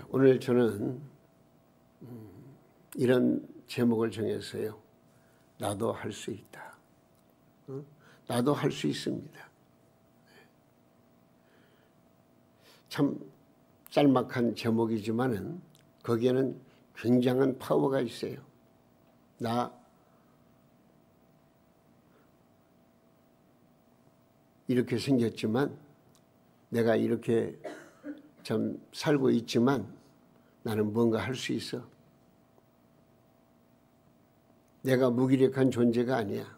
오늘 저는 이런 제목을 정했어요. 나도 할 수 있다. 나도 할 수 있습니다. 참 짤막한 제목이지만은 거기에는 굉장한 파워가 있어요. 나 이렇게 생겼지만, 내가 이렇게 참 살고 있지만 나는 뭔가 할 수 있어. 내가 무기력한 존재가 아니야.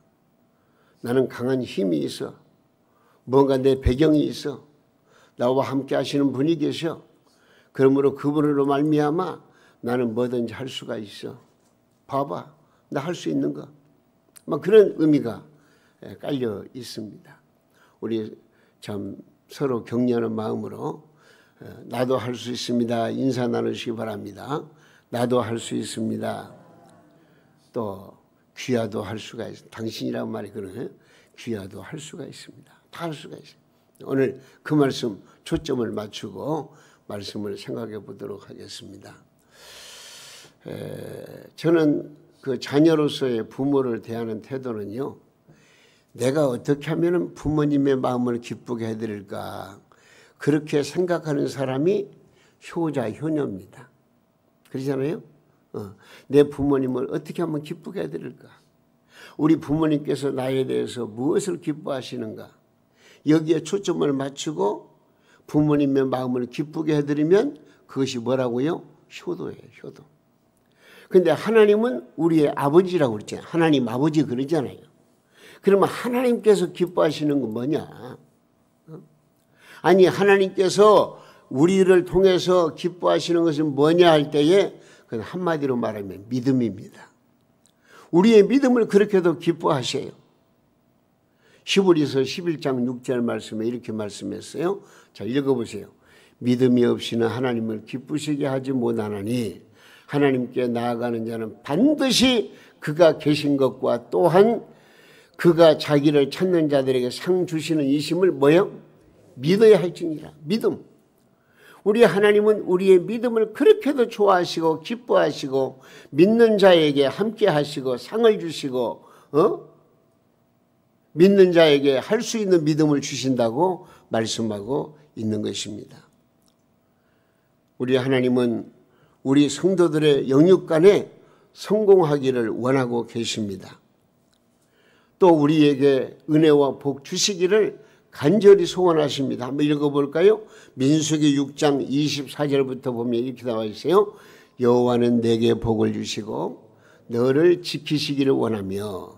나는 강한 힘이 있어. 뭔가 내 배경이 있어. 나와 함께 하시는 분이 계셔. 그러므로 그분으로 말미암아 나는 뭐든지 할 수가 있어. 봐봐, 나 할 수 있는 거. 막 그런 의미가 깔려 있습니다. 우리 참 서로 격려하는 마음으로 나도 할 수 있습니다. 인사 나누시기 바랍니다. 나도 할 수 있습니다. 또 귀하도 할 수가 있습니다. 당신이라는 말이 그러네요. 귀하도 할 수가 있습니다. 다 할 수가 있습니다. 오늘 그 말씀 초점을 맞추고 말씀을 생각해 보도록 하겠습니다. 저는 그 자녀로서의 부모를 대하는 태도는요, 내가 어떻게 하면 부모님의 마음을 기쁘게 해드릴까, 그렇게 생각하는 사람이 효자, 효녀입니다. 그러잖아요. 내 부모님을 어떻게 하면 기쁘게 해드릴까, 우리 부모님께서 나에 대해서 무엇을 기뻐하시는가, 여기에 초점을 맞추고 부모님의 마음을 기쁘게 해드리면 그것이 뭐라고요? 효도예요, 효도. 근데 하나님은 우리의 아버지라고 그랬잖아요. 하나님 아버지 그러잖아요. 그러면 하나님께서 기뻐하시는 건 뭐냐? 아니, 하나님께서 우리를 통해서 기뻐하시는 것은 뭐냐 할 때에 그건 한마디로 말하면 믿음입니다. 우리의 믿음을 그렇게도 기뻐하셔요. 히브리서 11장 6절 말씀에 이렇게 말씀했어요. 자, 읽어보세요. 믿음이 없이는 하나님을 기쁘시게 하지 못하나니 하나님께 나아가는 자는 반드시 그가 계신 것과 또한 그가 자기를 찾는 자들에게 상 주시는 이심을 뭐요? 믿어야 할지니라. 믿음. 우리 하나님은 우리의 믿음을 그렇게도 좋아하시고 기뻐하시고 믿는 자에게 함께 하시고 상을 주시고 믿는 자에게 할 수 있는 믿음을 주신다고 말씀하고 있는 것입니다. 우리 하나님은 우리 성도들의 영육간에 성공하기를 원하고 계십니다. 또 우리에게 은혜와 복 주시기를 간절히 소원하십니다. 한번 읽어볼까요? 민수기 6장 24절부터 보면 이렇게 나와 있어요. 여호와는 내게 복을 주시고 너를 지키시기를 원하며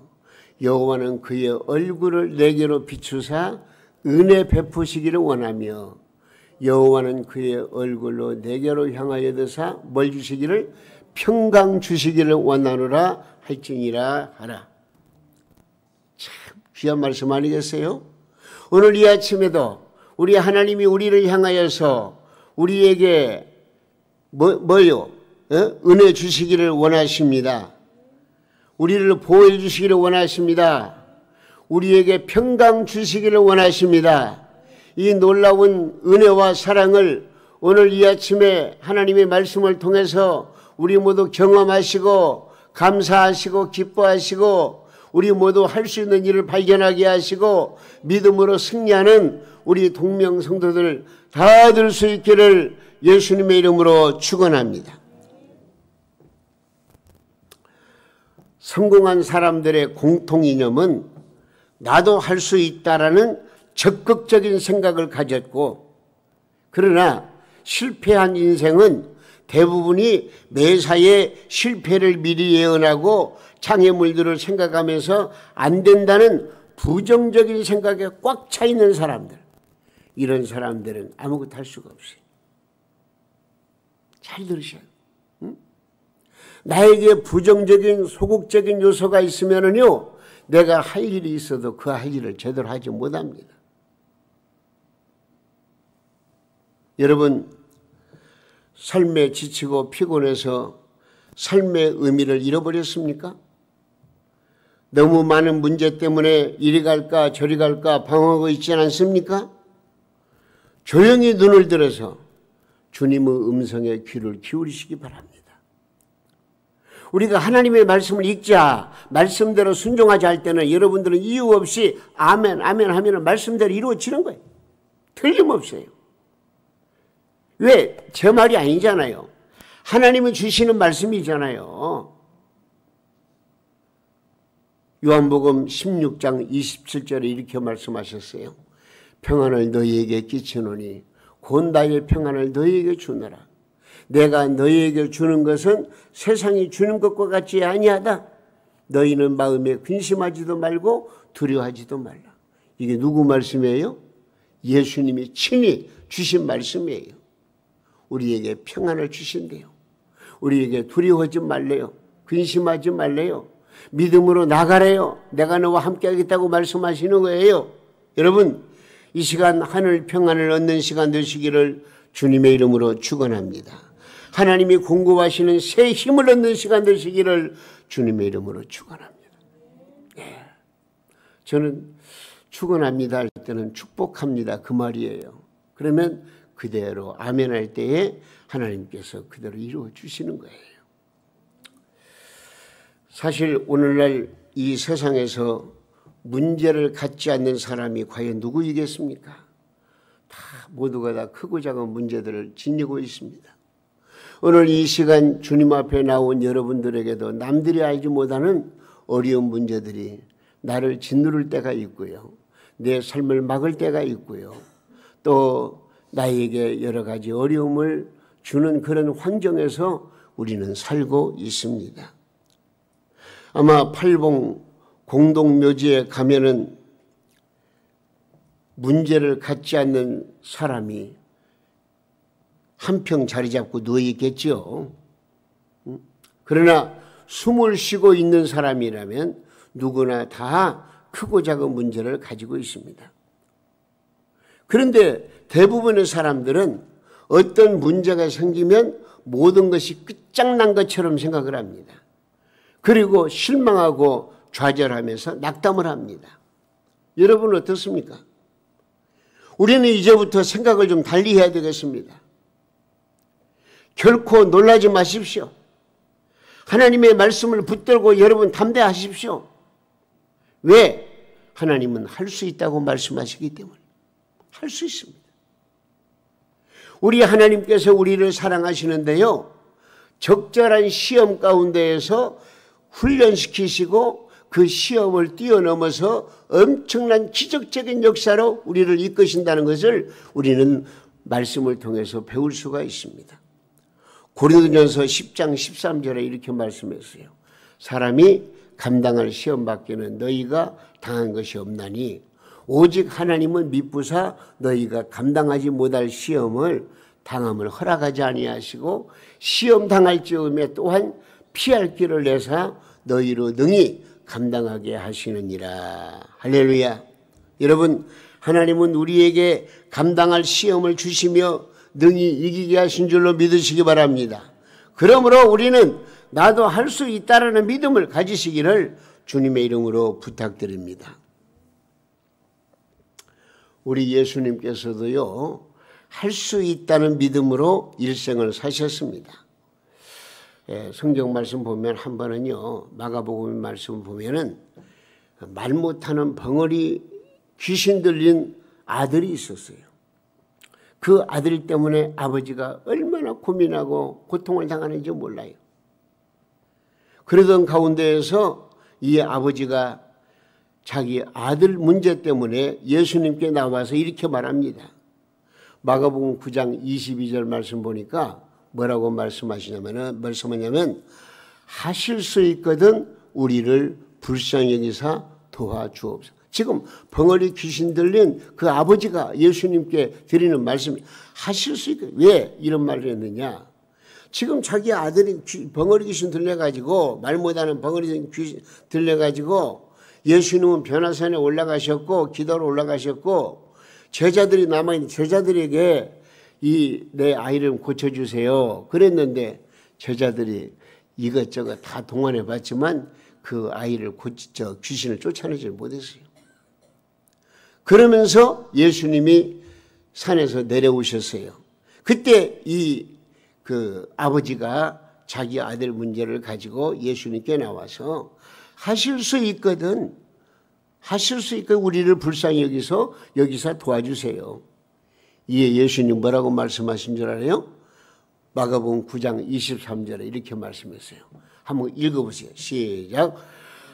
여호와는 그의 얼굴을 내게로 비추사 은혜 베푸시기를 원하며 여호와는 그의 얼굴로 내게로 향하여 드사 뭘 주시기를? 평강 주시기를 원하노라 할지니라 하라. 참 귀한 말씀 아니겠어요? 오늘 이 아침에도 우리 하나님이 우리를 향하여서 우리에게 뭐요? 은혜 주시기를 원하십니다. 우리를 보호해 주시기를 원하십니다. 우리에게 평강 주시기를 원하십니다. 이 놀라운 은혜와 사랑을 오늘 이 아침에 하나님의 말씀을 통해서 우리 모두 경험하시고 감사하시고 기뻐하시고 우리 모두 할 수 있는 일을 발견하게 하시고 믿음으로 승리하는 우리 동명 성도들 다 될 수 있기를 예수님의 이름으로 축원합니다. 성공한 사람들의 공통 이념은 나도 할 수 있다라는 적극적인 생각을 가졌고, 그러나 실패한 인생은 대부분이 매사에 실패를 미리 예언하고 장애물들을 생각하면서 안 된다는 부정적인 생각에 꽉 차 있는 사람들, 이런 사람들은 아무것도 할 수가 없어요. 잘 들으셔요. 응? 나에게 부정적인 소극적인 요소가 있으면은요, 내가 할 일이 있어도 그 할 일을 제대로 하지 못합니다. 여러분, 삶에 지치고 피곤해서 삶의 의미를 잃어버렸습니까? 너무 많은 문제 때문에 이리 갈까 저리 갈까 방황하고 있지 않습니까? 조용히 눈을 들어서 주님의 음성에 귀를 기울이시기 바랍니다. 우리가 하나님의 말씀을 읽자, 말씀대로 순종하자 할 때는 여러분들은 이유 없이 아멘, 아멘 하면 말씀대로 이루어지는 거예요. 틀림없어요. 왜? 제 말이 아니잖아요. 하나님이 주시는 말씀이잖아요. 요한복음 16장 27절에 이렇게 말씀하셨어요. 평안을 너희에게 끼치노니 곧 나의 평안을 너희에게 주노라. 내가 너희에게 주는 것은 세상이 주는 것과 같지 아니하다. 너희는 마음에 근심하지도 말고 두려워하지도 말라. 이게 누구 말씀이에요? 예수님이 친히 주신 말씀이에요. 우리에게 평안을 주신대요. 우리에게 두려워하지 말래요. 근심하지 말래요. 믿음으로 나가래요. 내가 너와 함께 하겠다고 말씀하시는 거예요. 여러분, 이 시간 하늘 평안을 얻는 시간 되시기를 주님의 이름으로 축원합니다. 하나님이 공급하시는 새 힘을 얻는 시간 되시기를 주님의 이름으로 축원합니다. 네. 저는 축원합니다 할 때는 축복합니다 그 말이에요. 그러면 그대로 아멘 할 때에 하나님께서 그대로 이루어 주시는 거예요. 사실 오늘날 이 세상에서 문제를 갖지 않는 사람이 과연 누구이겠습니까? 다 모두가 다 크고 작은 문제들을 지니고 있습니다. 오늘 이 시간 주님 앞에 나온 여러분들에게도 남들이 알지 못하는 어려운 문제들이 나를 짓누를 때가 있고요. 내 삶을 막을 때가 있고요. 또 나에게 여러 가지 어려움을 주는 그런 환경에서 우리는 살고 있습니다. 아마 팔봉 공동묘지에 가면은 문제를 갖지 않는 사람이 한평 자리 잡고 누워 있겠죠. 그러나 숨을 쉬고 있는 사람이라면 누구나 다 크고 작은 문제를 가지고 있습니다. 그런데 대부분의 사람들은 어떤 문제가 생기면 모든 것이 끝장난 것처럼 생각을 합니다. 그리고 실망하고 좌절하면서 낙담을 합니다. 여러분 어떻습니까? 우리는 이제부터 생각을 좀 달리 해야 되겠습니다. 결코 놀라지 마십시오. 하나님의 말씀을 붙들고 여러분 담대하십시오. 왜? 하나님은 할 수 있다고 말씀하시기 때문에 할 수 있습니다. 우리 하나님께서 우리를 사랑하시는데요. 적절한 시험 가운데에서 훈련시키시고 그 시험을 뛰어넘어서 엄청난 기적적인 역사로 우리를 이끄신다는 것을 우리는 말씀을 통해서 배울 수가 있습니다. 고린도전서 10장 13절에 이렇게 말씀했어요. 사람이 감당할 시험 밖에는 너희가 당한 것이 없나니 오직 하나님은 미쁘사 너희가 감당하지 못할 시험을 당함을 허락하지 아니하시고 시험 당할 즈음에 또한 피할 길을 내사 너희로 능히 감당하게 하시느니라. 할렐루야. 여러분, 하나님은 우리에게 감당할 시험을 주시며 능히 이기게 하신 줄로 믿으시기 바랍니다. 그러므로 우리는 나도 할 수 있다라는 믿음을 가지시기를 주님의 이름으로 부탁드립니다. 우리 예수님께서도요, 할 수 있다는 믿음으로 일생을 사셨습니다. 성경 말씀 보면 한 번은요, 마가복음 말씀 보면은 말 못하는 벙어리 귀신 들린 아들이 있었어요. 그 아들 때문에 아버지가 얼마나 고민하고 고통을 당하는지 몰라요. 그러던 가운데에서 이 아버지가 자기 아들 문제 때문에 예수님께 나와서 이렇게 말합니다. 마가복음 9장 22절 말씀 보니까 뭐라고 말씀하시냐면 하실 수 있거든 우리를 불쌍히 여기사 도와주옵소서. 지금 벙어리 귀신 들린 그 아버지가 예수님께 드리는 말씀이 하실 수 있거든. 왜 이런 말을 했느냐. 지금 자기 아들이 벙어리 귀신 들려가지고 말 못하는 벙어리 귀신 들려가지고 예수님은 변화산에 올라가셨고 기도로 올라가셨고 제자들이 남아있는 제자들에게 내 아이를 고쳐주세요. 그랬는데 제자들이 이것저것 다 동원해 봤지만 그 아이를 귀신을 쫓아내지 못했어요. 그러면서 예수님이 산에서 내려오셨어요. 그때 그 아버지가 자기 아들 문제를 가지고 예수님께 나와서 하실 수 있거든 우리를 불쌍히 여기서 도와주세요. 이에 예수님 뭐라고 말씀하신 줄 알아요? 마가복음 9장 23절에 이렇게 말씀했어요. 한번 읽어보세요. 시작.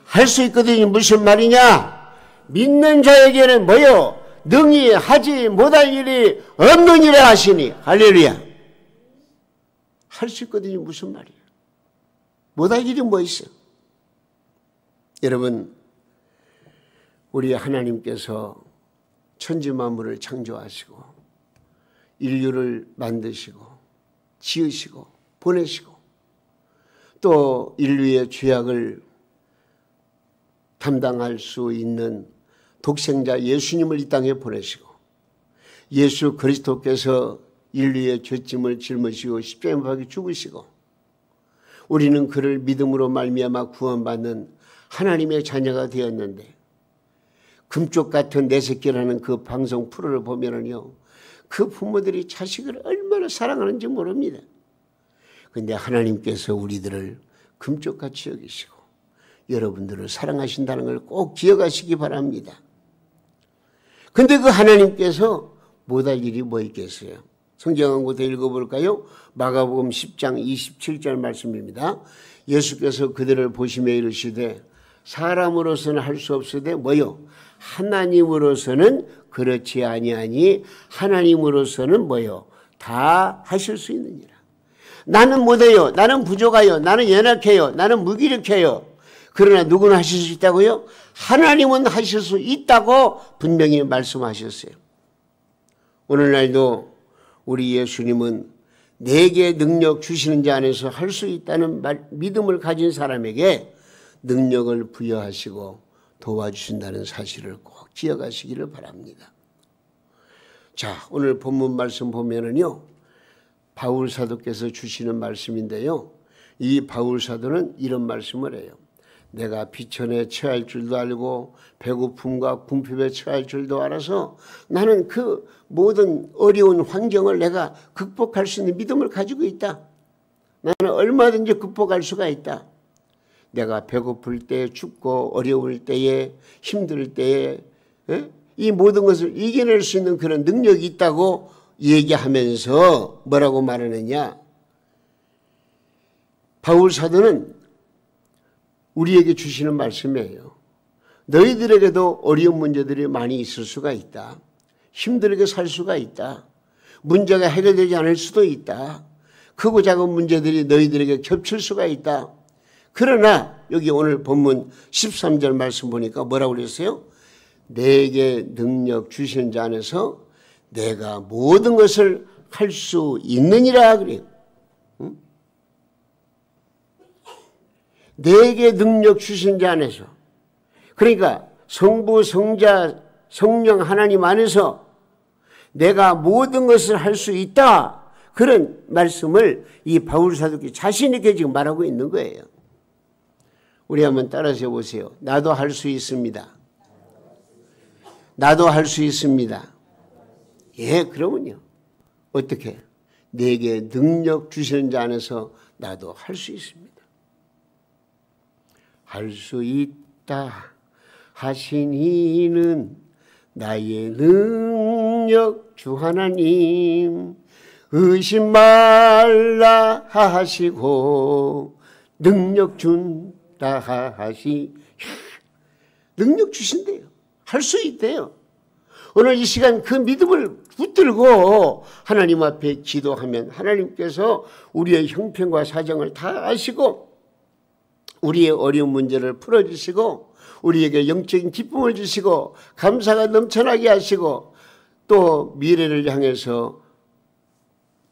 할 수 있거든이 무슨 말이냐? 믿는 자에게는 뭐요? 능히 하지 못할 일이 없느니라 하시니. 할렐루야. 할 수 있거든이 무슨 말이에요? 못할 일이 뭐 있어? 여러분, 우리 하나님께서 천지 만물을 창조하시고 인류를 만드시고 지으시고 보내시고 또 인류의 죄악을 담당할 수 있는 독생자 예수님을 이 땅에 보내시고 예수 그리스도께서 인류의 죄짐을 짊으시고 십자가에 못 박혀 죽으시고 우리는 그를 믿음으로 말미암아 구원받는 하나님의 자녀가 되었는데 금쪽 같은 내 새끼라는 그 방송 프로를 보면은요 그 부모들이 자식을 얼마나 사랑하는지 모릅니다. 그런데 하나님께서 우리들을 금쪽같이 여기시고 여러분들을 사랑하신다는 걸 꼭 기억하시기 바랍니다. 그런데 그 하나님께서 못할 일이 뭐 있겠어요? 성경 한 곳에 읽어볼까요? 마가복음 10장 27절 말씀입니다. 예수께서 그들을 보시며 이르시되 사람으로서는 할 수 없으되 뭐요? 하나님으로서는 그렇지 아니하니 하나님으로서는 뭐요? 다 하실 수 있느니라. 나는 못해요. 나는 부족해요. 나는 연약해요. 나는 무기력해요. 그러나 누구는 하실 수 있다고요? 하나님은 하실 수 있다고 분명히 말씀하셨어요. 오늘날도 우리 예수님은 내게 능력 주시는 자 안에서 할 수 있다는 믿음을 가진 사람에게 능력을 부여하시고 도와주신다는 사실을 꼭 기억하시기를 바랍니다. 자, 오늘 본문 말씀 보면은요, 바울 사도께서 주시는 말씀인데요, 이 바울 사도는 이런 말씀을 해요. 내가 비천에 처할 줄도 알고 배고픔과 궁핍에 처할 줄도 알아서 나는 그 모든 어려운 환경을 내가 극복할 수 있는 믿음을 가지고 있다. 나는 얼마든지 극복할 수가 있다. 내가 배고플 때, 춥고 어려울 때에, 힘들 때에 이 모든 것을 이겨낼 수 있는 그런 능력이 있다고 얘기하면서 뭐라고 말하느냐? 바울 사도는 우리에게 주시는 말씀이에요. 너희들에게도 어려운 문제들이 많이 있을 수가 있다. 힘들게 살 수가 있다. 문제가 해결되지 않을 수도 있다. 크고 작은 문제들이 너희들에게 겹칠 수가 있다. 그러나 여기 오늘 본문 13절 말씀 보니까 뭐라고 그랬어요? 내게 능력 주시는 자 안에서 내가 모든 것을 할 수 있느니라 그래요. 응? 내게 능력 주신 자 안에서. 그러니까 성부, 성자, 성령 하나님 안에서 내가 모든 것을 할 수 있다. 그런 말씀을 이 바울 사도께 자신 있게 지금 말하고 있는 거예요. 우리 한번 따라서 보세요. 나도 할 수 있습니다. 나도 할 수 있습니다. 예, 그러면요. 어떻게? 내게 능력 주시는 자 안에서 나도 할 수 있습니다. 할 수 있다 하신 이는 나의 능력 주 하나님 의심 말라 하시고 능력 준다 하시. 능력 주신대요. 할 수 있대요. 오늘 이 시간 그 믿음을 붙들고 하나님 앞에 기도하면 하나님께서 우리의 형편과 사정을 다 아시고 우리의 어려운 문제를 풀어주시고 우리에게 영적인 기쁨을 주시고 감사가 넘쳐나게 하시고 또 미래를 향해서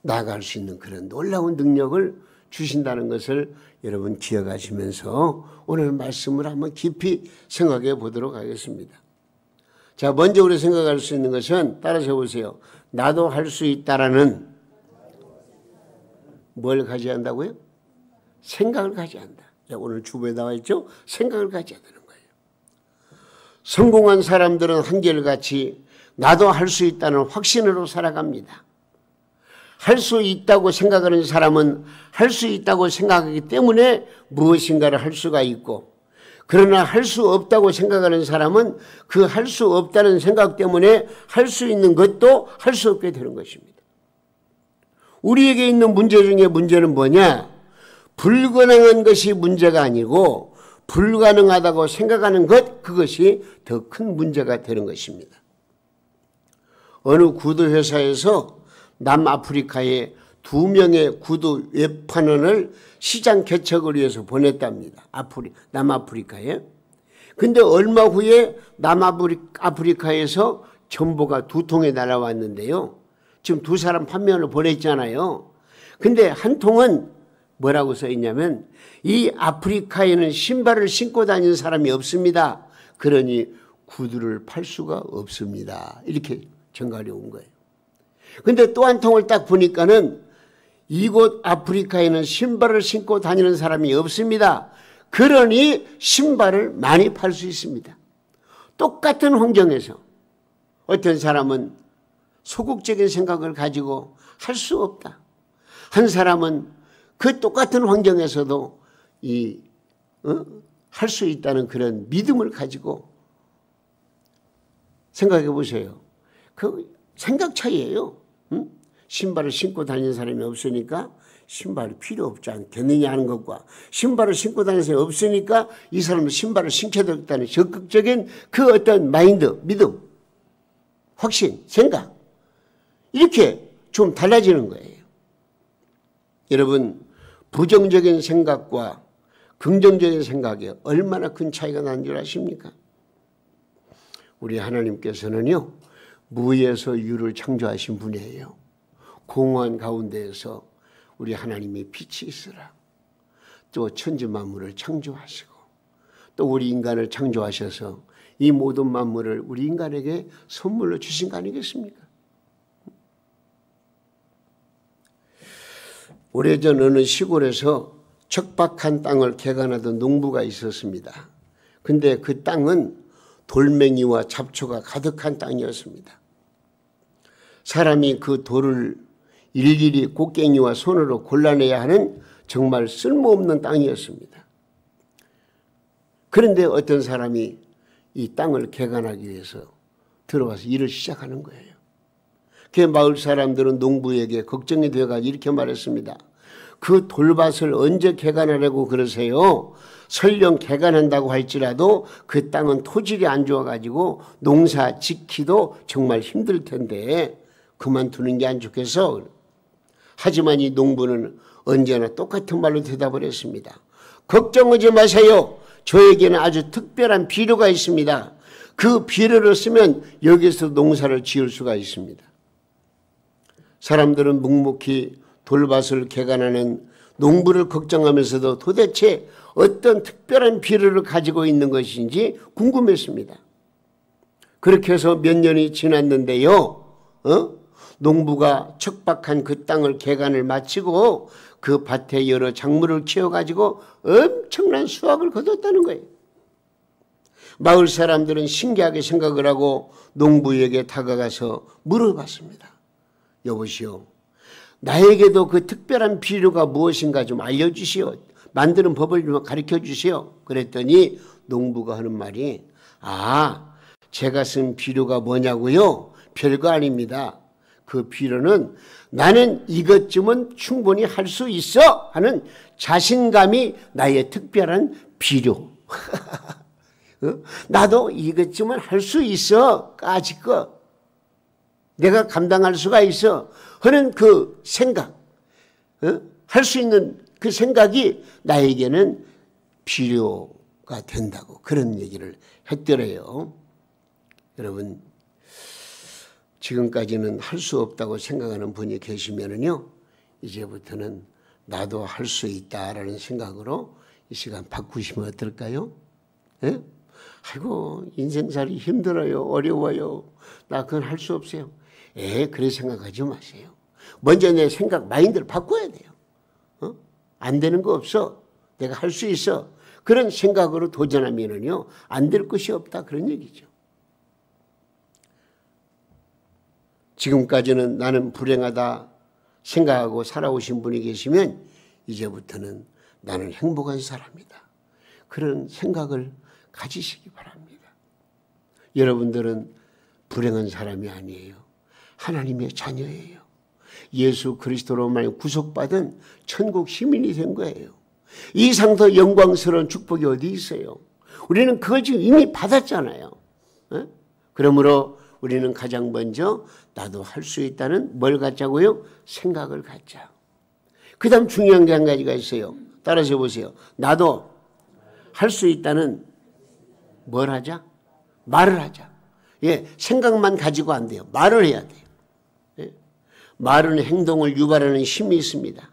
나아갈 수 있는 그런 놀라운 능력을 주신다는 것을 여러분 기억하시면서 오늘 말씀을 한번 깊이 생각해 보도록 하겠습니다. 자, 먼저 우리 생각할 수 있는 것은 따라서 보세요. 나도 할 수 있다라는 뭘 가져야 한다고요? 생각을 가져야 한다. 오늘 주부에 나와 있죠? 생각을 가져야 되는 거예요. 성공한 사람들은 한결같이 나도 할 수 있다는 확신으로 살아갑니다. 할 수 있다고 생각하는 사람은 할 수 있다고 생각하기 때문에 무엇인가를 할 수가 있고, 그러나 할 수 없다고 생각하는 사람은 그 할 수 없다는 생각 때문에 할 수 있는 것도 할 수 없게 되는 것입니다. 우리에게 있는 문제 중에 문제는 뭐냐? 불가능한 것이 문제가 아니고 불가능하다고 생각하는 것, 그것이 더 큰 문제가 되는 것입니다. 어느 구두회사에서 남아프리카에 2명의 구두 웹판원을 시장 개척을 위해서 보냈답니다. 남아프리카에. 근데 얼마 후에 남아프리카에서 정보가 2통에 날아왔는데요. 지금 2사람 판매원을 보냈잖아요. 근데 한 통은 뭐라고 써 있냐면, 이 아프리카에는 신발을 신고 다니는 사람이 없습니다. 그러니 구두를 팔 수가 없습니다. 이렇게 전갈이 온 거예요. 근데 또 한 통을 딱 보니까는 이곳 아프리카에는 신발을 신고 다니는 사람이 없습니다. 그러니 신발을 많이 팔 수 있습니다. 똑같은 환경에서 어떤 사람은 소극적인 생각을 가지고 할 수 없다. 한 사람은 그 똑같은 환경에서도 할 수 있다는 그런 믿음을 가지고 생각해 보세요. 그 생각 차이예요. 신발을 신고 다니는 사람이 없으니까 신발이 필요 없지 않겠느냐 하는 것과, 신발을 신고 다니는 사람이 없으니까 이 사람도 신발을 신겨야 되겠다는 적극적인 그 어떤 마인드, 믿음, 확신, 생각, 이렇게 좀 달라지는 거예요. 여러분, 부정적인 생각과 긍정적인 생각에 얼마나 큰 차이가 나는 줄 아십니까? 우리 하나님께서는요, 무에서 유를 창조하신 분이에요. 공허한 가운데에서 우리 하나님이 빛이 있으라. 또 천지 만물을 창조하시고, 또 우리 인간을 창조하셔서 이 모든 만물을 우리 인간에게 선물로 주신 거 아니겠습니까? 오래전 어느 시골에서 척박한 땅을 개간하던 농부가 있었습니다. 근데 그 땅은 돌멩이와 잡초가 가득한 땅이었습니다. 사람이 그 돌을 일일이 곡괭이와 손으로 골라내야 하는 정말 쓸모없는 땅이었습니다. 그런데 어떤 사람이 이 땅을 개간하기 위해서 들어와서 일을 시작하는 거예요. 그 마을 사람들은 농부에게 걱정이 되어가지고 이렇게 말했습니다. 그 돌밭을 언제 개간하려고 그러세요? 설령 개간한다고 할지라도 그 땅은 토질이 안 좋아가지고 농사 짓기도 정말 힘들 텐데 그만두는 게 안 좋겠어. 하지만 이 농부는 언제나 똑같은 말로 대답을 했습니다. 걱정하지 마세요. 저에게는 아주 특별한 비료가 있습니다. 그 비료를 쓰면 여기서 농사를 지을 수가 있습니다. 사람들은 묵묵히 돌밭을 개간하는 농부를 걱정하면서도 도대체 어떤 특별한 비료를 가지고 있는 것인지 궁금했습니다. 그렇게 해서 몇 년이 지났는데요. 농부가 척박한 그 땅을 개간을 마치고 그 밭에 여러 작물을 키워가지고 엄청난 수확을 거뒀다는 거예요. 마을 사람들은 신기하게 생각을 하고 농부에게 다가가서 물어봤습니다. 여보시오, 나에게도 그 특별한 비료가 무엇인가 좀 알려주시오. 만드는 법을 좀 가르쳐 주시오. 그랬더니 농부가 하는 말이, 제가 쓴 비료가 뭐냐고요? 별거 아닙니다. 그 비료는 나는 이것쯤은 충분히 할 수 있어 하는 자신감이 나의 특별한 비료. 나도 이것쯤은 할 수 있어. 까짓거. 내가 감당할 수가 있어 하는 그 생각, 할 수 있는 그 생각이 나에게는 비료가 된다고 그런 얘기를 했더래요. 여러분, 지금까지는 할 수 없다고 생각하는 분이 계시면은요, 이제부터는 나도 할 수 있다라는 생각으로 이 시간 바꾸시면 어떨까요? 예? 아이고, 인생살이 힘들어요. 어려워요. 나 그건 할 수 없어요. 그래 생각하지 마세요. 먼저 내 생각, 마인드를 바꿔야 돼요. 안 되는 거 없어. 내가 할 수 있어. 그런 생각으로 도전하면은요, 안 될 것이 없다. 그런 얘기죠. 지금까지는 나는 불행하다, 생각하고 살아오신 분이 계시면 이제부터는 나는 행복한 사람이다. 그런 생각을 가지시기 바랍니다. 여러분들은 불행한 사람이 아니에요. 하나님의 자녀예요. 예수 그리스도로 말미암아 구속받은 천국 시민이 된 거예요. 이 이상 더 영광스러운 축복이 어디 있어요? 우리는 그걸 지금 이미 받았잖아요. 그러므로 우리는 가장 먼저 나도 할 수 있다는 뭘 갖자고요? 생각을 갖자. 그 다음 중요한 게 한 가지가 있어요. 따라서 보세요. 나도 할 수 있다는 뭘 하자? 말을 하자. 예, 생각만 가지고 안 돼요. 말을 해야 돼요. 예. 말은 행동을 유발하는 힘이 있습니다.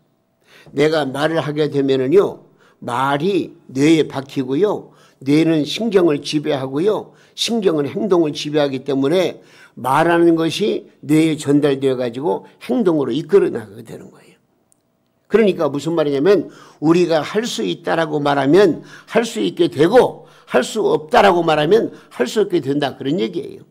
내가 말을 하게 되면은요, 말이 뇌에 박히고요, 뇌는 신경을 지배하고요, 신경은 행동을 지배하기 때문에 말하는 것이 뇌에 전달되어 가지고 행동으로 이끌어 나가게 되는 거예요. 그러니까 무슨 말이냐면 우리가 할 수 있다라고 말하면 할 수 있게 되고 할 수 없다라고 말하면 할 수 없게 된다, 그런 얘기예요.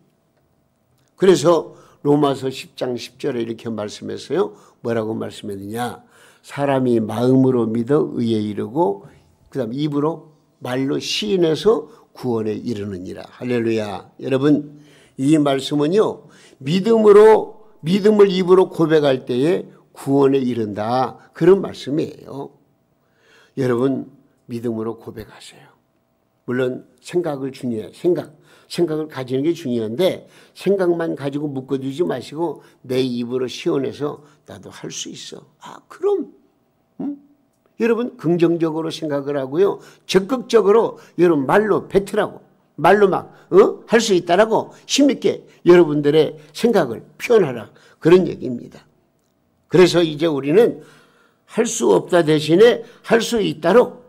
그래서 로마서 10장 10절에 이렇게 말씀했어요. 뭐라고 말씀했느냐? 사람이 마음으로 믿어 의에 이르고 그 다음 입으로 말로 시인해서 구원에 이르느니라. 할렐루야. 여러분, 이 말씀은요, 믿음을 입으로 고백할 때에 구원에 이른다, 그런 말씀이에요. 여러분, 믿음으로 고백하세요. 물론 생각을 중요해요. 생각을 가지는 게 중요한데 생각만 가지고 묶어두지 마시고 내 입으로 시원해서 나도 할 수 있어. 아, 그럼 여러분 긍정적으로 생각을 하고요, 적극적으로 여러분 말로 뱉으라고, 말로 막 할 수 있다라고 힘있게 여러분들의 생각을 표현하라, 그런 얘기입니다. 그래서 이제 우리는 할 수 없다 대신에 할 수 있다로,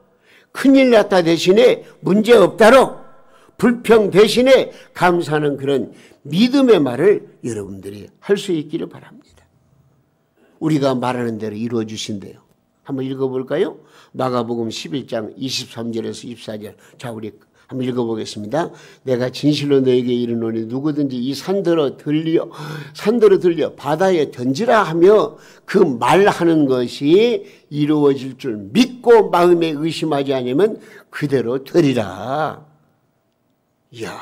큰일 났다 대신에 문제 없다로, 불평 대신에 감사하는 그런 믿음의 말을 여러분들이 할 수 있기를 바랍니다. 우리가 말하는 대로 이루어 주신대요. 한번 읽어볼까요? 마가복음 11장 23절에서 24절. 자, 우리 한번 읽어보겠습니다. 내가 진실로 너에게 이르노니 누구든지 이 산더러 들려 바다에 던지라 하며 그 말하는 것이 이루어질 줄 믿고 마음에 의심하지 않으면 그대로 되리라. 이야,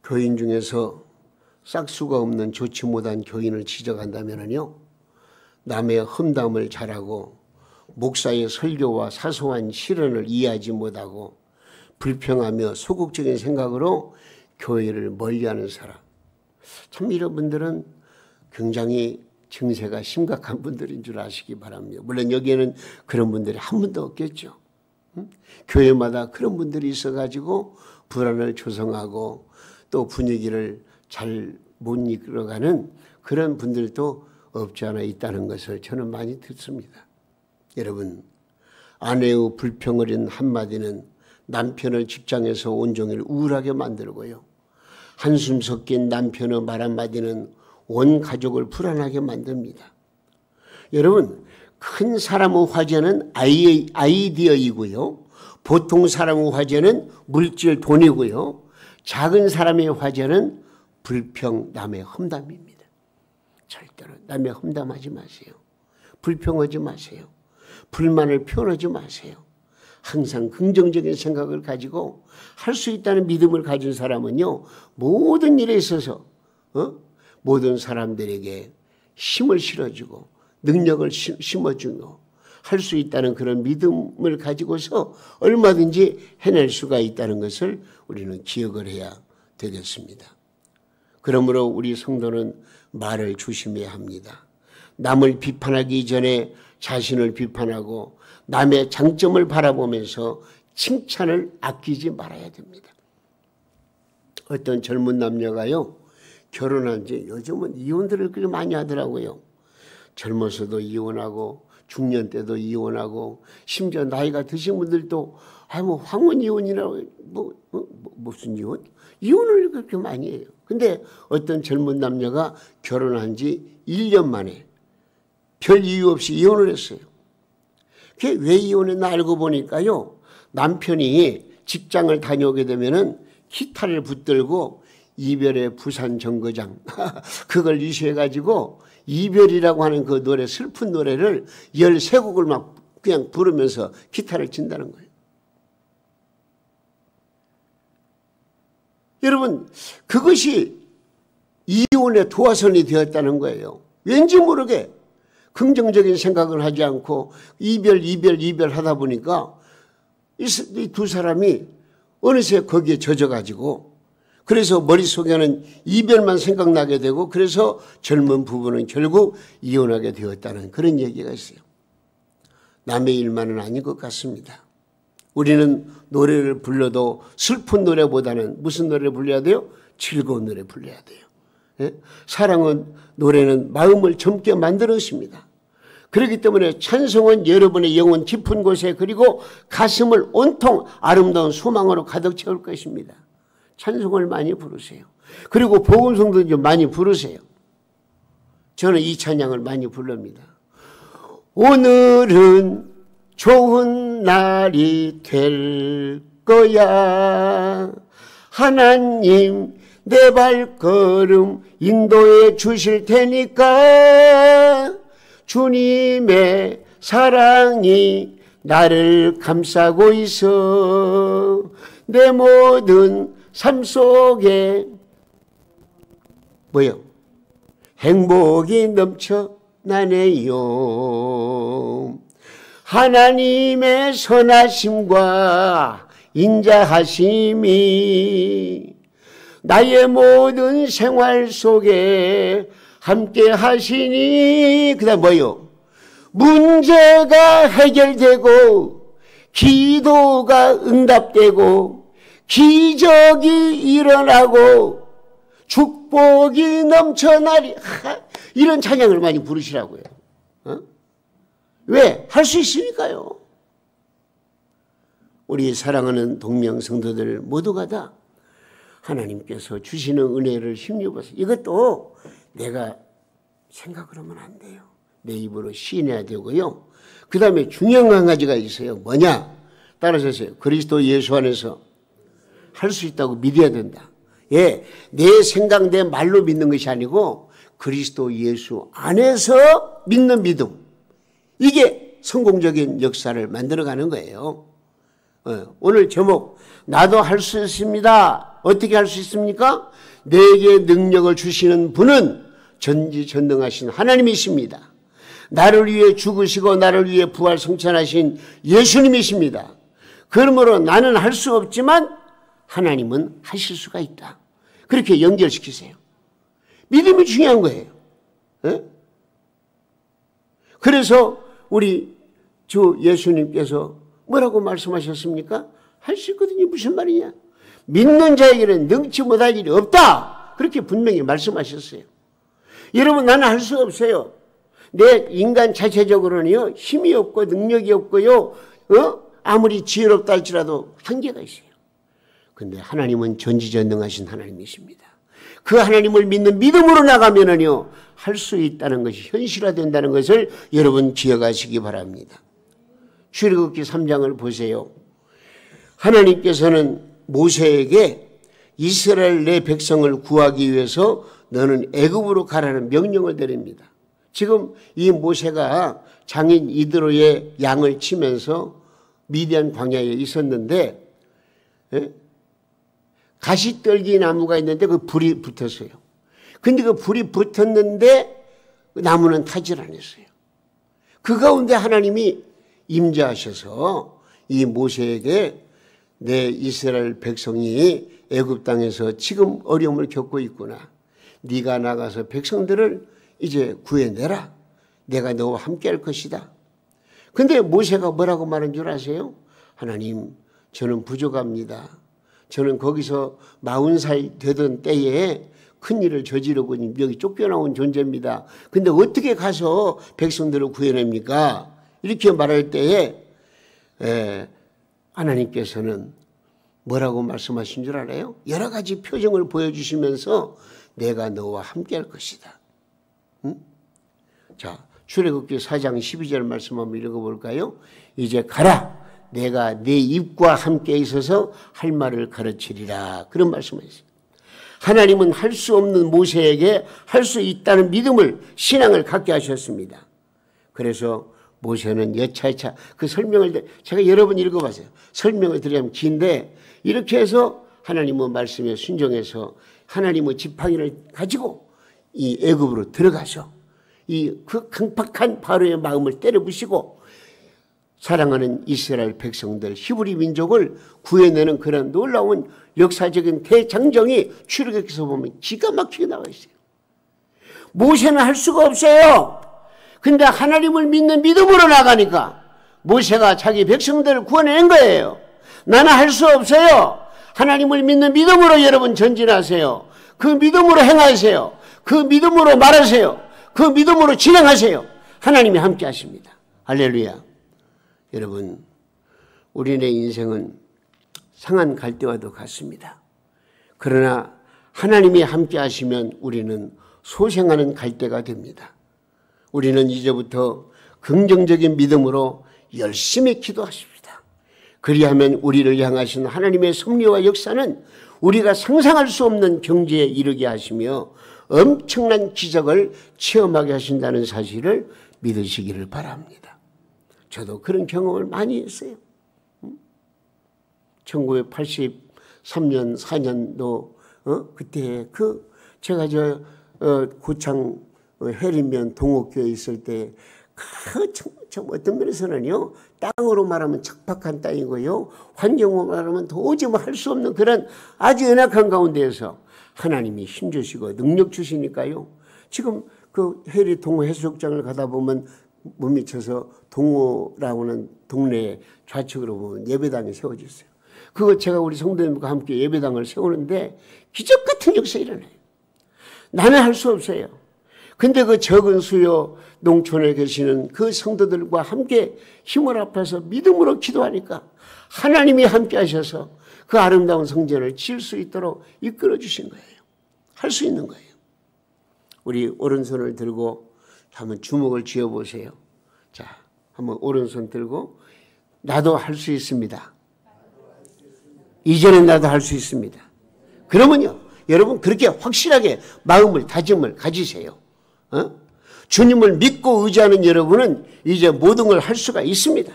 교인 중에서 싹수가 없는 좋지 못한 교인을 지적한다면요, 남의 험담을 잘하고 목사의 설교와 사소한 실언을 이해하지 못하고 불평하며 소극적인 생각으로 교회를 멀리하는 사람, 참 이런 분들은 굉장히 증세가 심각한 분들인 줄 아시기 바랍니다. 물론 여기에는 그런 분들이 한 분도 없겠죠. 교회마다 그런 분들이 있어가지고 불안을 조성하고 또 분위기를 잘 못 이끌어가는 그런 분들도 없지 않아 있다는 것을 저는 많이 듣습니다. 여러분, 아내의 불평어린 한마디는 남편을 직장에서 온종일 우울하게 만들고요, 한숨 섞인 남편의 말 한마디는 온 가족을 불안하게 만듭니다. 여러분, 큰 사람의 화제는 아이디어이고요, 보통 사람의 화제는 물질, 돈이고요, 작은 사람의 화제는 불평, 남의 험담입니다. 절대로 남의 험담하지 마세요. 불평하지 마세요. 불만을 표현하지 마세요. 항상 긍정적인 생각을 가지고 할 수 있다는 믿음을 가진 사람은요, 모든 일에 있어서 모든 사람들에게 힘을 실어주고 능력을 심어주고 할 수 있다는 그런 믿음을 가지고서 얼마든지 해낼 수가 있다는 것을 우리는 기억을 해야 되겠습니다. 그러므로 우리 성도는 말을 조심해야 합니다. 남을 비판하기 전에 자신을 비판하고 남의 장점을 바라보면서 칭찬을 아끼지 말아야 됩니다. 어떤 젊은 남녀가요, 결혼한 지, 요즘은 이혼들을 그렇게 많이 하더라고요. 젊어서도 이혼하고 중년 때도 이혼하고 심지어 나이가 드신 분들도 황혼 이혼이라고 무슨 이혼? 이혼을 그렇게 많이 해요. 근데 어떤 젊은 남녀가 결혼한 지 1년 만에 별 이유 없이 이혼을 했어요. 그게 왜 이혼했나 알고 보니까요, 남편이 직장을 다녀오게 되면은 기타를 붙들고 이별의 부산 정거장 그걸 이슈해가지고 이별이라고 하는 그 노래, 슬픈 노래를 13곡을 막 그냥 부르면서 기타를 친다는 거예요. 여러분, 그것이 이혼의 도화선이 되었다는 거예요. 왠지 모르게 긍정적인 생각을 하지 않고 이별 하다 보니까 이 두 사람이 어느새 거기에 젖어가지고 그래서 머릿속에는 이별만 생각나게 되고 그래서 젊은 부부는 결국 이혼하게 되었다는 그런 얘기가 있어요. 남의 일만은 아닌 것 같습니다. 우리는 노래를 불러도 슬픈 노래보다는 무슨 노래를 불러야 돼요? 즐거운 노래 불러야 돼요. 예? 사랑은, 노래는 마음을 젊게 만들어줍니다. 그렇기 때문에 찬송은 여러분의 영혼 깊은 곳에 그리고 가슴을 온통 아름다운 소망으로 가득 채울 것입니다. 찬송을 많이 부르세요. 그리고 복음성도 좀 많이 부르세요. 저는 이 찬양을 많이 부릅니다. 오늘은 좋은 날이 될 거야. 하나님 내 발걸음 인도해 주실 테니까 주님의 사랑이 나를 감싸고 있어. 내 모든 삶 속에 뭐요? 행복이 넘쳐나네요. 하나님의 선하심과 인자하심이 나의 모든 생활 속에 함께 하시니 그 다음 뭐요? 문제가 해결되고 기도가 응답되고 기적이 일어나고 축복이 넘쳐나리. 이런 찬양을 많이 부르시라고요. 왜? 할 수 있으니까요. 우리 사랑하는 동명성도들 모두가 다 하나님께서 주시는 은혜를 힘입어서 이것도 내가 생각을 하면 안 돼요. 내 입으로 시인해야 되고요. 그 다음에 중요한 한 가지가 있어요. 뭐냐? 따라서세요. 그리스도 예수 안에서 할 수 있다고 믿어야 된다. 예, 내 생각, 내 말로 믿는 것이 아니고 그리스도 예수 안에서 믿는 믿음. 이게 성공적인 역사를 만들어가는 거예요. 오늘 제목, 나도 할 수 있습니다. 어떻게 할 수 있습니까? 내게 능력을 주시는 분은 전지전능하신 하나님이십니다. 나를 위해 죽으시고 나를 위해 부활 성천하신 예수님이십니다. 그러므로 나는 할 수 없지만 하나님은 하실 수가 있다. 그렇게 연결시키세요. 믿음이 중요한 거예요. 에? 그래서 우리 주 예수님께서 뭐라고 말씀하셨습니까? 할 수 있거든요. 무슨 말이냐? 믿는 자에게는 능치 못할 일이 없다. 그렇게 분명히 말씀하셨어요. 여러분, 나는 할 수 없어요. 내 인간 자체적으로는요, 힘이 없고 능력이 없고요, 아무리 지혜롭다 할지라도 한계가 있어요. 근데 하나님은 전지전능하신 하나님이십니다. 그 하나님을 믿는 믿음으로 나가면은요, 할 수 있다는 것이 현실화된다는 것을 여러분 기억하시기 바랍니다. 출애굽기 3장을 보세요. 하나님께서는 모세에게 이스라엘 내 백성을 구하기 위해서 너는 애굽으로 가라는 명령을 내립니다. 지금 이 모세가 장인 이드로의 양을 치면서 미디안 광야에 있었는데 가시떨기 나무가 있는데 그 불이 붙었어요. 근데 그 불이 붙었는데 나무는 타질 않았어요. 그 가운데 하나님이 임재하셔서 이 모세에게 내 이스라엘 백성이 애굽 땅에서 지금 어려움을 겪고 있구나. 네가 나가서 백성들을 이제 구해내라. 내가 너와 함께 할 것이다. 근데 모세가 뭐라고 말한 줄 아세요? 하나님, 저는 부족합니다. 저는 거기서 40살 되던 때에 큰일을 저지르고 여기 쫓겨나온 존재입니다. 근데 어떻게 가서 백성들을 구해냅니까? 이렇게 말할 때에 하나님께서는 뭐라고 말씀하신 줄 알아요? 여러 가지 표정을 보여주시면서 내가 너와 함께 할 것이다. 응? 자, 출애굽기 4장 12절 말씀 한번 읽어볼까요? 이제 가라. 내가 네 입과 함께 있어서 할 말을 가르치리라. 그런 말씀을 했어요. 하나님은 할 수 없는 모세에게 할 수 있다는 믿음을, 신앙을 갖게 하셨습니다. 그래서 모세는 여차여차 그 설명을 제가 여러 번 읽어봤어요. 설명을 드리면 긴데 이렇게 해서 하나님의 말씀에 순종해서 하나님의 지팡이를 가지고 이 애굽으로 들어가서 그 강팍한 바로의 마음을 때려부시고 사랑하는 이스라엘 백성들, 히브리 민족을 구해내는 그런 놀라운 역사적인 대장정이 출애굽기서 보면 기가 막히게 나와 있어요. 모세는 할 수가 없어요. 근데 하나님을 믿는 믿음으로 나가니까 모세가 자기 백성들을 구원해낸 거예요. 나는 할 수 없어요. 하나님을 믿는 믿음으로 여러분 전진하세요. 그 믿음으로 행하세요. 그 믿음으로 말하세요. 그 믿음으로 진행하세요. 하나님이 함께 하십니다. 할렐루야. 여러분, 우리네 인생은 상한 갈대와도 같습니다. 그러나 하나님이 함께 하시면 우리는 소생하는 갈대가 됩니다. 우리는 이제부터 긍정적인 믿음으로 열심히 기도하십시다. 그리하면 우리를 향하신 하나님의 섭리와 역사는 우리가 상상할 수 없는 경지에 이르게 하시며 엄청난 기적을 체험하게 하신다는 사실을 믿으시기를 바랍니다. 저도 그런 경험을 많이 했어요. 1983년 4년도 그때 제가 고창 해림면 동옥교에 있을 때 어떤 면에서는요, 땅으로 말하면 척박한 땅이고요, 환경으로 말하면 도저히 할 수 없는 그런 아주 연약한 가운데에서 하나님이 힘주시고 능력 주시니까요. 지금 그 해리 동호 해수욕장을 가다 보면 못 미쳐서 동호라고 하는 동네에 좌측으로 보면 예배당이 세워져 있어요. 그거 제가 우리 성도님과 함께 예배당을 세우는데 기적 같은 역사 일어나요. 나는 할 수 없어요. 근데 그 적은 수요 농촌에 계시는 그 성도들과 함께 힘을 합해서 믿음으로 기도하니까 하나님이 함께 하셔서 그 아름다운 성전을 지을 수 있도록 이끌어 주신 거예요. 할 수 있는 거예요. 우리 오른손을 들고 한번 주먹을 쥐어 보세요. 자, 한번 오른손 들고 나도 할 수 있습니다. 이제는 나도 할 수 있습니다. 그러면요, 여러분 그렇게 확실하게 마음을, 다짐을 가지세요. 주님을 믿고 의지하는 여러분은 이제 모든 걸 할 수가 있습니다.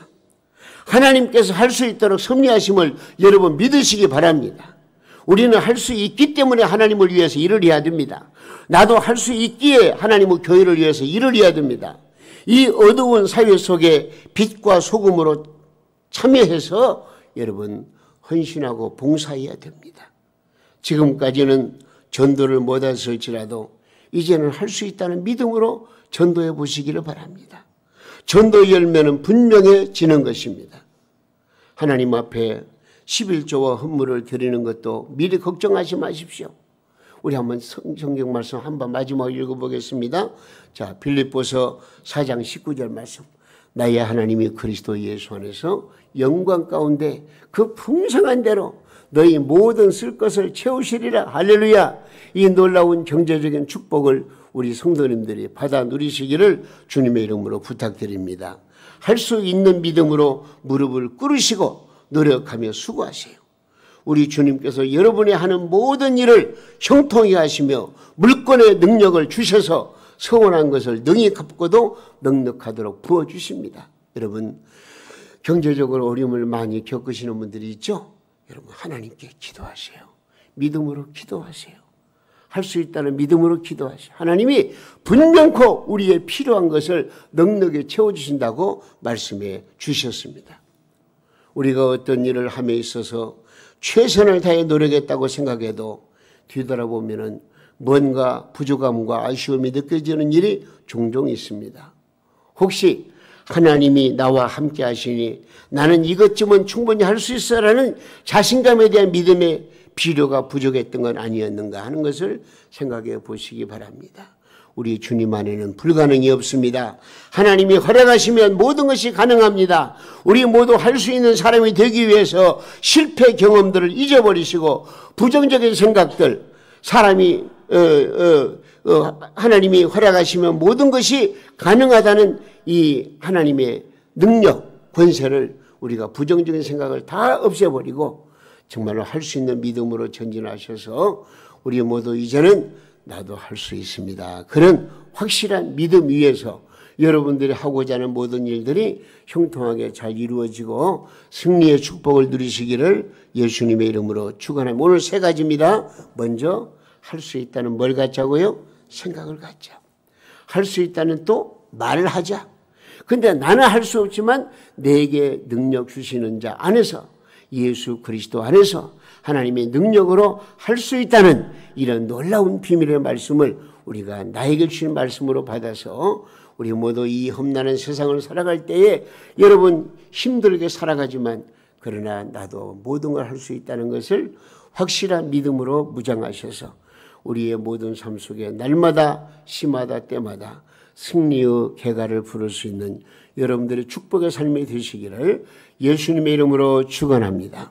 하나님께서 할 수 있도록 섭리하심을 여러분 믿으시기 바랍니다. 우리는 할 수 있기 때문에 하나님을 위해서 일을 해야 됩니다. 나도 할 수 있기에 하나님의 교회를 위해서 일을 해야 됩니다. 이 어두운 사회 속에 빛과 소금으로 참여해서 여러분 헌신하고 봉사해야 됩니다. 지금까지는 전도를 못했을지라도 이제는 할 수 있다는 믿음으로 전도해 보시기를 바랍니다. 전도 열매는 분명해지는 것입니다. 하나님 앞에 11조와 헌물을 드리는 것도 미리 걱정하지 마십시오. 우리 한번 성경 말씀 한번 마지막으로 읽어보겠습니다. 자, 빌립보서 4장 19절 말씀. 나의 하나님이 그리스도 예수 안에서 영광 가운데 그 풍성한 대로 너희 모든 쓸 것을 채우시리라. 할렐루야. 이 놀라운 경제적인 축복을 우리 성도님들이 받아 누리시기를 주님의 이름으로 부탁드립니다. 할 수 있는 믿음으로 무릎을 꿇으시고 노력하며 수고하세요. 우리 주님께서 여러분이 하는 모든 일을 형통하게 하시며 물권의 능력을 주셔서 서원한 것을 능히 갚고도 넉넉하도록 부어주십니다. 여러분, 경제적으로 어려움을 많이 겪으시는 분들이 있죠? 여러분, 하나님께 기도하세요. 믿음으로 기도하세요. 할 수 있다는 믿음으로 기도하세요. 하나님이 분명코 우리의 필요한 것을 넉넉히 채워주신다고 말씀해 주셨습니다. 우리가 어떤 일을 함에 있어서 최선을 다해 노력했다고 생각해도 뒤돌아보면 뭔가 부족함과 아쉬움이 느껴지는 일이 종종 있습니다. 혹시 하나님이 나와 함께 하시니 나는 이것쯤은 충분히 할 수 있어라는 자신감에 대한 믿음의 필요가 부족했던 건 아니었는가 하는 것을 생각해 보시기 바랍니다. 우리 주님 안에는 불가능이 없습니다. 하나님이 허락하시면 모든 것이 가능합니다. 우리 모두 할 수 있는 사람이 되기 위해서 실패 경험들을 잊어버리시고 부정적인 생각들, 사람이 하나님이 허락하시면 모든 것이 가능하다는 이 하나님의 능력, 권세를 우리가 부정적인 생각을 다 없애버리고 정말로 할 수 있는 믿음으로 전진하셔서 우리 모두 이제는 나도 할 수 있습니다. 그런 확실한 믿음 위에서 여러분들이 하고자 하는 모든 일들이 형통하게 잘 이루어지고 승리의 축복을 누리시기를 예수님의 이름으로 축원합니다. 오늘 세 가지입니다. 먼저 할 수 있다는 뭘 갖자고요? 생각을 갖자. 할 수 있다는 또 말을 하자. 근데 나는 할 수 없지만 내게 능력 주시는 자 안에서 예수 그리스도 안에서 하나님의 능력으로 할 수 있다는 이런 놀라운 비밀의 말씀을 우리가 나에게 주신 말씀으로 받아서 우리 모두 이 험난한 세상을 살아갈 때에 여러분 힘들게 살아가지만 그러나 나도 모든 걸 할 수 있다는 것을 확실한 믿음으로 무장하셔서 우리의 모든 삶 속에 날마다 시마다 때마다 승리의 개가를 부를 수 있는 여러분들의 축복의 삶이 되시기를 예수님의 이름으로 축원합니다.